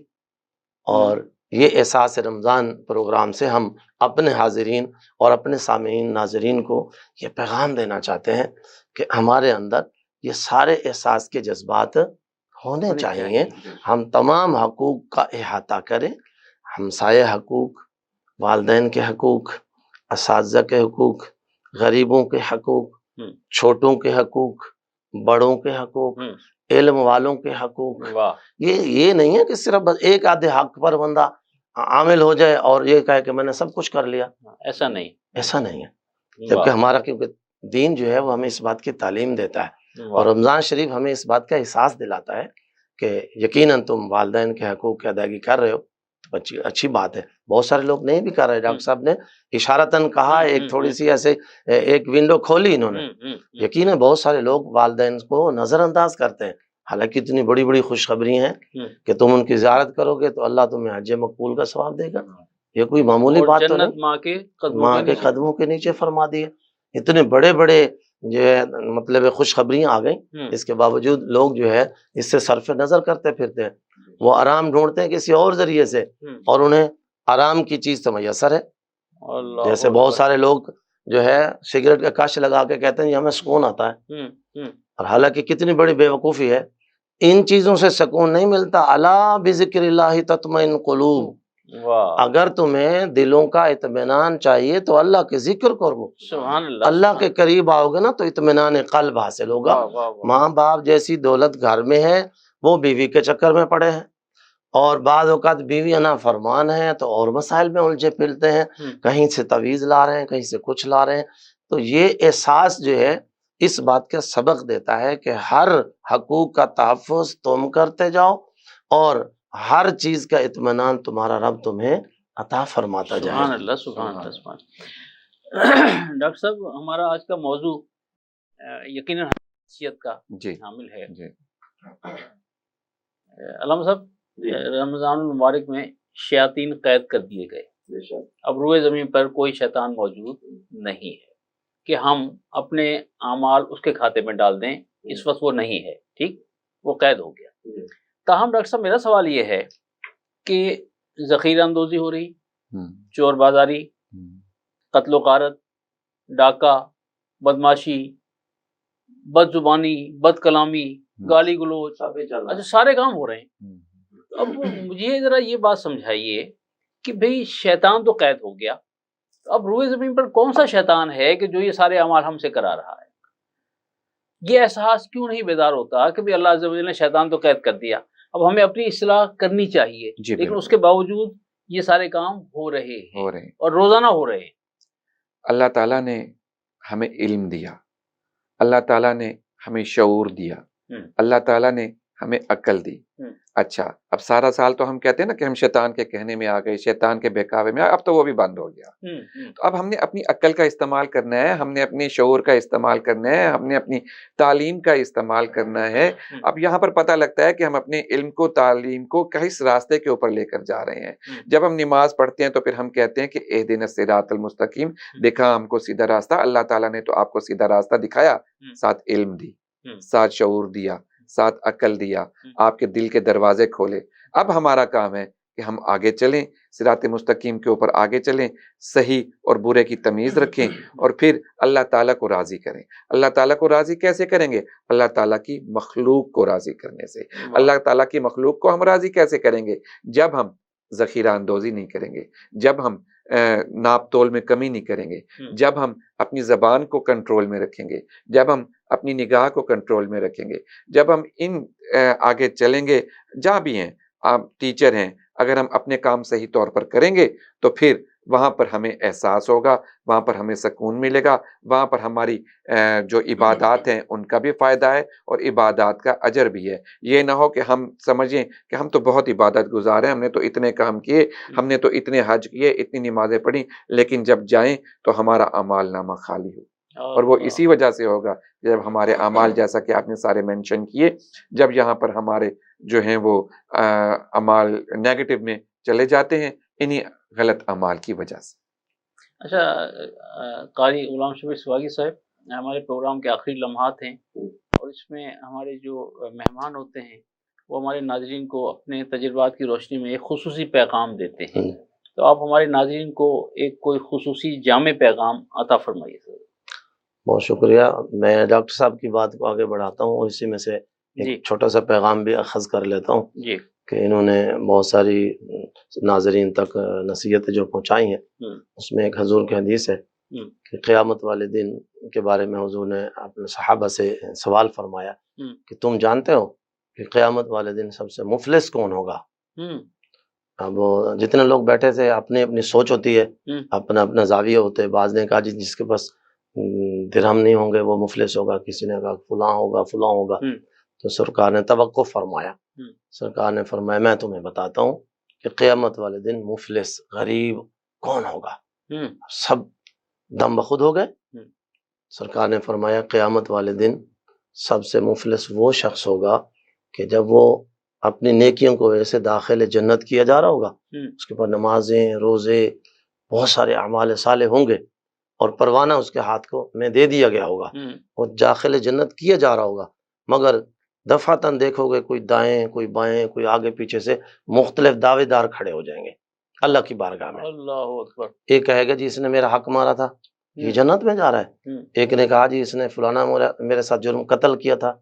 اور یہ احساس رمضان پروگرام سے ہم اپنے حاضرین اور اپنے سامعین ناظرین کو یہ پیغام دینا چاہتے ہیں کہ ہمارے اندر یہ سارے احساس کے جذبات ہونے چاہیے، ہم تمام حقوق کا احاطہ کریں، ہمسایہ حقوق، والدین کے حقوق، اساتذہ کے حقوق، غریبوں کے حقوق، چھوٹوں کے حقوق، بڑوں کے حقوق، علم والوں کے حقوق۔ یہ نہیں ہے کہ صرف بس ایک آدھے حق پر بندہ عامل ہو جائے اور یہ کہے کہ میں نے سب کچھ کر لیا، ایسا نہیں ہے، جبکہ ہمارا کیونکہ دین جو ہے وہ ہمیں اس بات کی تعلیم دیتا ہے، اور رمضان شریف ہمیں اس بات کا احساس دلاتا ہے کہ یقیناً تم والدین کے حقوق کی ادائیگی کر رہے ہو، اچھی بات ہے۔ بہت سارے لوگ نہیں بھی کر رہے، ڈاکٹر صاحب نے اشارتاً کہا، ایک تھوڑی سی ایسے ایک ونڈو کھولی انہوں نے، یقیناً بہت سارے لوگ والدین کو نظر انداز کرتے ہیں، حالانکہ اتنی بڑی بڑی خوشخبری ہیں کہ تم ان کی زیارت کرو گے تو اللہ تمہیں حج مقبول کا ثواب دے گا، یہ کوئی معمولی بات تو نہیں، ماں کے قدموں کے نیچے فرما دیے۔ اتنے بڑے بڑے جو ہے مطلب خوشخبریاں آ گئیں، اس کے باوجود لوگ جو ہے اس سے صرف نظر کرتے پھرتے ہیں، وہ آرام ڈھونڈتے ہیں کسی اور ذریعے سے، اور انہیں آرام کی چیز تو میسر ہے۔ جیسے بہت سارے لوگ جو ہے سگریٹ کا کش لگا کے کہتے ہیں یہ ہمیں سکون آتا ہے، اور حالانکہ کتنی بڑی بے وقوفی ہے، ان چیزوں سے سکون نہیں ملتا۔ الا بذکر اللہ تطمئن قلوب، اگر تمہیں دلوں کا اطمینان چاہیے تو اللہ کے ذکر کرو، اللہ کے قریب آؤ گے نا تو اطمینان قلب حاصل ہوگا۔ ماں باپ جیسی دولت گھر میں ہے، وہ بیوی کے چکر میں پڑے ہیں، اور بعض اوقات بیوی نا فرمان ہے تو اور مسائل میں الجھے پھرتے ہیں، کہیں سے تعویذ لا رہے ہیں، کہیں سے کچھ لا رہے ہیں۔ تو یہ احساس جو ہے اس بات کا سبق دیتا ہے کہ ہر حقوق کا تحفظ تم کرتے جاؤ، اور ہر چیز کا اطمینان تمہارا رب تمہیں عطا فرماتا جائے۔ سبحان اللہ، سبحان اللہ، سبحان اللہ۔ ڈاکٹر صاحب ہمارا آج کا موضوع یقیناً حیثیت کا حامل ہے۔ علامہ صاحب رمضان المبارک میں شیاطین قید کر دیے گئے، اب روئے زمین پر کوئی شیطان موجود نہیں ہے کہ ہم اپنے اعمال اس کے کھاتے میں ڈال دیں، اس وقت وہ نہیں ہے، ٹھیک، وہ قید ہو گیا۔ تاہم ڈاکٹر صاحب میرا سوال یہ ہے کہ ذخیرہ اندوزی ہو رہی، چور بازاری، قتل و غارت، ڈاکہ، بدماشی، بد زبانی، بد کلامی، گالی گلوچ، اچھا سارے کام ہو رہے ہیں۔ اب مجھے ذرا یہ بات سمجھائیے کہ بھئی شیطان تو قید ہو گیا، اب روئے زمین پر کون سا شیطان ہے کہ جو یہ سارے اعمال ہم سے کرا رہا ہے؟ یہ احساس کیوں نہیں بیدار ہوتا کہ بھئی اللہ عز و جل نے شیطان تو قید کر دیا، اب ہمیں اپنی اصلاح کرنی چاہیے، لیکن اس کے باوجود یہ سارے کام ہو رہے ہیں اور روزانہ ہو رہے ہیں۔ اللہ تعالیٰ نے ہمیں علم دیا، اللہ تعالیٰ نے ہمیں شعور دیا، اللہ تعالیٰ نے ہمیں عقل دی۔ اچھا اب سارا سال تو ہم کہتے ہیں نا کہ ہم شیطان کے کہنے میں آ گئے، شیطان کے بہکاوے میں، اب تو وہ بھی بند ہو گیا۔ تو اب ہم نے اپنی عقل کا استعمال کرنا ہے، ہم نے اپنے شعور کا استعمال کرنا ہے، ہم نے اپنی تعلیم کا استعمال کرنا ہے۔ اب یہاں پر پتہ لگتا ہے کہ ہم اپنے علم کو، تعلیم کو کس راستے کے اوپر لے کر جا رہے ہیں۔ جب ہم نماز پڑھتے ہیں تو پھر ہم کہتے ہیں کہ اہدنا الصراط المستقیم، دکھا ہم کو سیدھا راستہ۔ اللہ تعالیٰ نے تو آپ کو سیدھا راستہ دکھایا، ساتھ علم دی، ساتھ شعور دیا، ساتھ عقل دیا، آپ کے دل کے دروازے کھولے۔ اب ہمارا کام ہے کہ ہم آگے چلیں، صراط مستقیم کے اوپر آگے چلیں، صحیح اور برے کی تمیز رکھیں، اور پھر اللہ تعالیٰ کو راضی کریں۔ اللہ تعالیٰ کو راضی کیسے کریں گے؟ اللہ تعالیٰ کی مخلوق کو راضی کرنے سے۔ اللہ تعالیٰ کی مخلوق کو ہم راضی کیسے کریں گے؟ جب ہم ذخیرہ اندوزی نہیں کریں گے، جب ہم ناپ تول میں کمی نہیں کریں گے، جب ہم اپنی زبان کو کنٹرول میں رکھیں گے، جب ہم اپنی نگاہ کو کنٹرول میں رکھیں گے، جب ہم ان آگے چلیں گے، جہاں بھی ہیں آپ ٹیچر ہیں، اگر ہم اپنے کام صحیح طور پر کریں گے تو پھر وہاں پر ہمیں احساس ہوگا، وہاں پر ہمیں سکون ملے گا، وہاں پر ہماری جو عبادات ہیں ان کا بھی فائدہ ہے اور عبادات کا اجر بھی ہے۔ یہ نہ ہو کہ ہم سمجھیں کہ ہم تو بہت عبادت گزار ہیں، ہم نے تو اتنے کام کیے، ہم نے تو اتنے حج کیے، اتنی نمازیں پڑھی، لیکن جب جائیں تو ہمارا اعمال نامہ خالی ہو۔ اور وہ اسی وجہ سے ہوگا جب ہمارے اعمال، جیسا کہ آپ نے سارے مینشن کیے، جب یہاں پر ہمارے جو ہیں وہ اعمال نیگیٹو میں چلے جاتے ہیں انہی غلط اعمال کی وجہ سے۔ اچھا قاری غلام شبیر سواگی صاحب، ہمارے پروگرام کے آخری لمحات ہیں اور اس میں ہمارے جو مہمان ہوتے ہیں وہ ہمارے ناظرین کو اپنے تجربات کی روشنی میں ایک خصوصی پیغام دیتے ہیں، تو آپ ہمارے ناظرین کو ایک کوئی خصوصی جامع پیغام عطا فرمائیے سر۔ بہت شکریہ۔ میں ڈاکٹر صاحب کی بات کو آگے بڑھاتا ہوں، اسی میں سے ایک چھوٹا سا پیغام بھی اخذ کر لیتا ہوں جی، کہ انہوں نے بہت ساری ناظرین تک نصیحتیں جو پہنچائی ہیں، اس میں ایک حضور کی حدیث ہے کہ قیامت والے دن کے بارے میں حضور نے اپنے صحابہ سے سوال فرمایا کہ تم جانتے ہو کہ قیامت والے دن سب سے مفلس کون ہوگا؟ اب جتنے لوگ بیٹھے تھے اپنی اپنی سوچ ہوتی ہے، اپنا اپنا زاویہ ہوتے ہیں۔ بعض نے کہا جس کے پاس درہم نہیں ہوں گے وہ مفلس ہوگا، کسی نے کہا فلاں ہوگا فلاں ہوگا۔ تو سرکار نے توقف فرمایا، سرکار نے فرمایا میں تمہیں بتاتا ہوں کہ قیامت والے دن مفلس غریب کون ہوگا؟ سب دم بخود ہو گئے۔ سرکار نے فرمایا قیامت والے دن سب سے مفلس وہ شخص ہوگا کہ جب وہ اپنی نیکیوں کو وجہ سے داخل جنت کیا جا رہا ہوگا، اس کے اوپر نمازیں، روزے، بہت سارے اعمال صالح ہوں گے، اور پروانہ اس کے ہاتھ کو میں دے دیا گیا ہوگا، وہ داخل جنت کیا جا رہا ہوگا، مگر دفعتاً دیکھو گے کوئی دائیں کوئی بائیں کوئی آگے پیچھے سے مختلف دعوے دار کھڑے ہو جائیں گے اللہ کی بارگاہ میں۔ اللہ اکبر۔ ایک کہے گا جی اس نے میرا حق مارا تھا، یہ جنت میں جا رہا ہے۔ ایک نے کہا جی اس نے فلانا میرے ساتھ جرم قتل کیا تھا،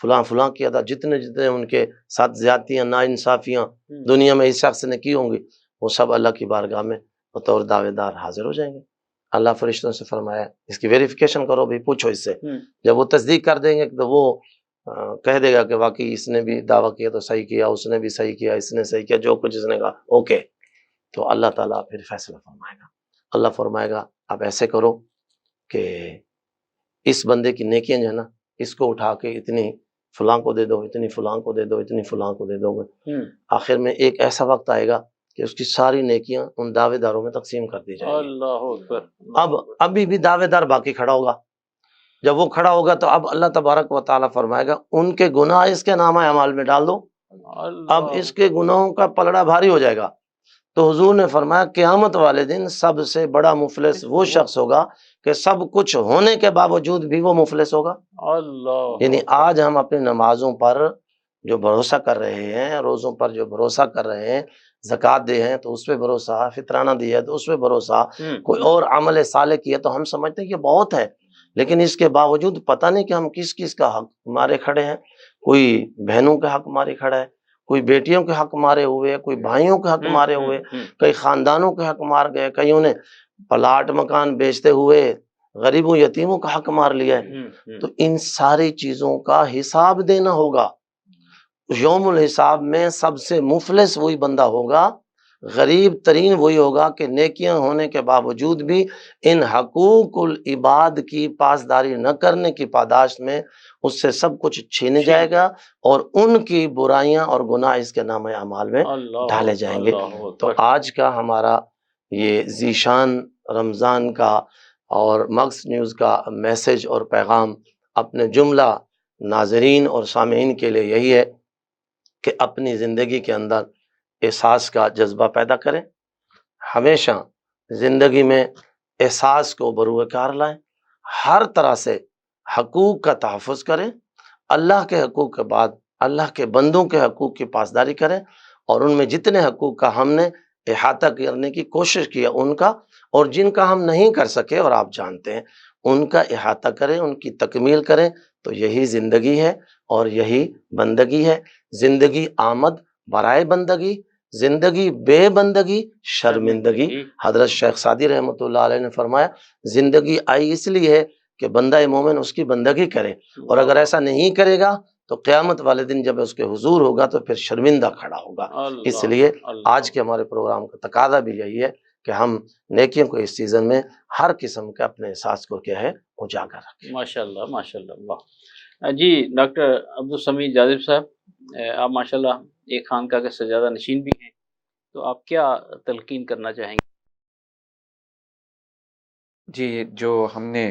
فلاں فلاں کیا تھا۔ جتنے جتنے ان کے ساتھ زیادتیاں ناانصافیاں دنیا میں اس شخص نے کی ہوں گی، وہ سب اللہ کی بارگاہ میں بطور دعوے دار حاضر ہو جائیں گے۔ اللہ فرشتوں سے فرمایا اس کی ویریفیکیشن کرو بھی، پوچھو اس سے۔ جب وہ تصدیق کر دیں گے تو وہ کہہ دے گا کہ واقعی اس نے بھی دعویٰ کیا تو صحیح کیا، اس نے بھی صحیح کیا، اس نے صحیح کیا، جو کچھ اس نے کہا اوکے۔ تو اللہ تعالیٰ پھر فیصلہ فرمائے گا۔ اللہ فرمائے گا آپ ایسے کرو کہ اس بندے کی نیکیاں جو ہے نا اس کو اٹھا کے اتنی فلاں کو دے دو، اتنی فلاں کو دے دو، اتنی فلاں کو دے دو گے۔ آخر میں ایک ایسا وقت آئے گا کہ اس کی ساری نیکیاں ان دعوے داروں میں تقسیم کر دی جائیں گی۔ اللہ اکبر۔ اب ابھی بھی دعوے دار باقی کھڑا ہوگا، جب وہ کھڑا ہوگا تو اب اللہ تبارک و تعالیٰ فرمائے گا ان کے گناہ اس کے نامہ اعمال میں ڈال دو، اب اس کے گناہوں کا پلڑا بھاری ہو جائے گا۔ تو حضور نے فرمایا قیامت والے دن سب سے بڑا مفلس وہ شخص ہوگا کہ سب کچھ ہونے کے باوجود بھی وہ مفلس ہوگا۔ اللہ، یعنی آج ہم اپنی نمازوں پر جو بھروسہ کر رہے ہیں، روزوں پر جو بھروسہ کر رہے ہیں، زکوٰۃ دے ہیں تو اس پہ بھروسہ، فطرانہ دیا ہے تو اس پہ بھروسہ، کوئی اور عمل صالح کیا تو ہم سمجھتے ہیں کہ بہت ہے، لیکن اس کے باوجود پتہ نہیں کہ ہم کس کس کا حق مارے کھڑے ہیں۔ کوئی بہنوں کے حق مارے کھڑا ہے، کوئی بیٹیوں کے حق مارے ہوئے، کوئی بھائیوں کے حق مارے ہوئے، کئی خاندانوں کے حق مار گئے، کئیوں نے پلاٹ مکان بیچتے ہوئے غریبوں یتیموں کا حق مار لیا ہے۔ تو ان ساری چیزوں کا حساب دینا ہوگا۔ یوم الحساب میں سب سے مفلس وہی بندہ ہوگا، غریب ترین وہی ہوگا کہ نیکیاں ہونے کے باوجود بھی ان حقوق العباد کی پاسداری نہ کرنے کی پاداش میں اس سے سب کچھ چھین جائے گا اور ان کی برائیاں اور گناہ اس کے نام اعمال میں ڈالے جائیں گے۔ تو آج کا ہمارا یہ ذیشان رمضان کا اور مغز نیوز کا میسج اور پیغام اپنے جملہ ناظرین اور سامعین کے لیے یہی ہے کہ اپنی زندگی کے اندر احساس کا جذبہ پیدا کریں، ہمیشہ زندگی میں احساس کو بروئے کار لائیں، ہر طرح سے حقوق کا تحفظ کریں، اللہ کے حقوق کے بعد اللہ کے بندوں کے حقوق کی پاسداری کریں، اور ان میں جتنے حقوق کا ہم نے احاطہ کرنے کی کوشش کی ہے ان کا، اور جن کا ہم نہیں کر سکے اور آپ جانتے ہیں ان کا احاطہ کریں، ان کی تکمیل کریں، تو یہی زندگی ہے اور یہی بندگی ہے۔ زندگی آمد برائے بندگی، زندگی بے بندگی شرمندگی۔ حضرت شیخ سعدی رحمۃ اللہ علیہ نے فرمایا زندگی آئی اس لیے ہے کہ بندہ مومن اس کی بندگی کرے، اور اگر ایسا نہیں کرے گا تو قیامت والے دن جب اس کے حضور ہوگا تو پھر شرمندہ کھڑا ہوگا۔ اس لیے آج کے ہمارے پروگرام کا تقاضا بھی یہی ہے کہ ہم نیکیوں کو اس سیزن میں ہر قسم کے اپنے احساس کو کیا ہے اجاگر رکھیں۔ ماشاءاللہ ماشاءاللہ، واہ جی۔ ڈاکٹر عبدالسمیع جاذب صاحب، آپ ماشاءاللہ ایک خانقاہ کے سجادہ نشین بھی ہیں، تو آپ کیا تلقین کرنا چاہیں گے؟ جی، جو ہم نے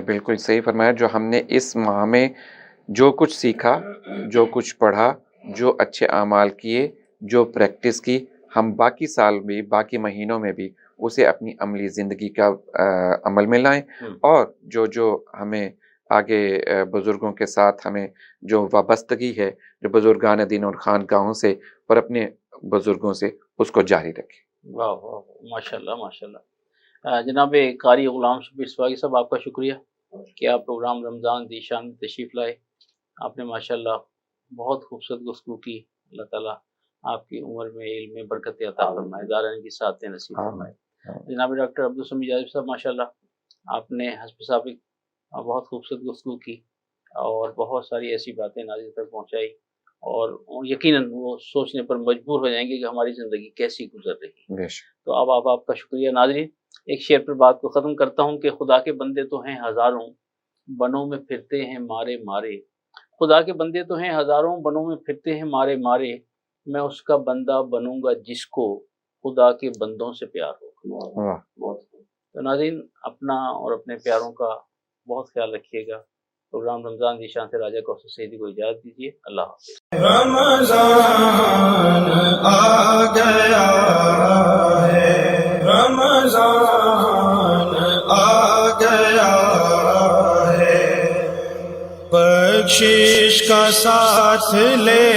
بالکل صحیح فرمایا، جو ہم نے اس ماہ میں جو کچھ سیکھا، جو کچھ پڑھا، جو اچھے اعمال کیے، جو پریکٹس کی، ہم باقی سال بھی، باقی مہینوں میں بھی اسے اپنی عملی زندگی کا عمل میں لائیں، اور جو ہمیں آگے بزرگوں کے ساتھ ہمیں جو وابستگی ہے، جو بزرگان دین اور خانقاہوں سے اور اپنے بزرگوں سے، اس کو جاری رکھیں۔ واہ واہ، ماشاءاللہ ماشاءاللہ۔ جناب قاری غلام شبیر سواگی صاحب، آپ کا شکریہ کہ آپ پروگرام رمضان ذیشان میں تشریف لائے۔ آپ نے ماشاءاللہ بہت خوبصورت گفتگو کی۔ اللہ تعالیٰ آپ کی عمر میں علم میں برکت عطا فرمائے، دارین کی ساتھ نصیب فرمائے۔ جناب ڈاکٹر عبدالسمیع جاذب صاحب، ماشاءاللہ آپ نے حسب سابق بہت خوبصورت گفتگو کی اور بہت ساری ایسی باتیں ناظرین تک پہنچائی، اور یقیناً وہ سوچنے پر مجبور ہو جائیں گے کہ ہماری زندگی کیسی گزر رہی۔ تو اب آپ کا شکریہ۔ ناظرین، ایک شعر پر بات کو ختم کرتا ہوں کہ خدا کے بندے تو ہیں ہزاروں، بنوں میں پھرتے ہیں مارے مارے۔ خدا کے بندے تو ہیں ہزاروں، بنوں میں پھرتے ہیں مارے مارے۔ میں اس کا بندہ بنوں گا جس کو خدا کے بندوں سے پیار ہوگا۔ تو ناظرین، اپنا اور اپنے پیاروں کا بہت خیال رکھیے گا۔ پروگرام رمضان ذیشان سے راجہ کوثر سعیدی کو اجازت دیجیے۔ اللہ حافظ۔ رمضان آ گیا ہے، رمضان آ گیا ہے، بخشش کا ساتھ لے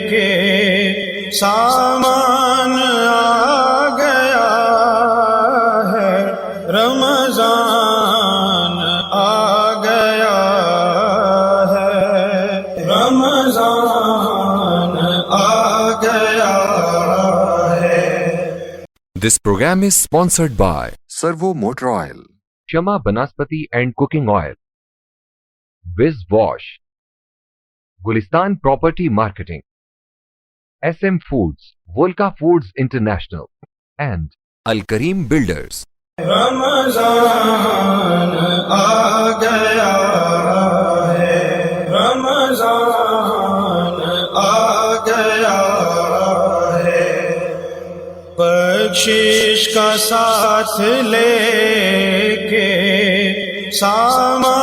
کے سامان آ گیا ہے، رمضان آ گیا ہے، رمضان آ گیا ہے۔ This program is sponsored by Servo Motor Oil, Shama Banaspati and Cooking Oil, Wiz Wash, Gulistan Property Marketing, SM Foods, Volca Foods International, and Al Kareem Builders. رمضان آ گیا ہے، رمضان آ گیا ہے، بخشش کا ساتھ لے کے سامان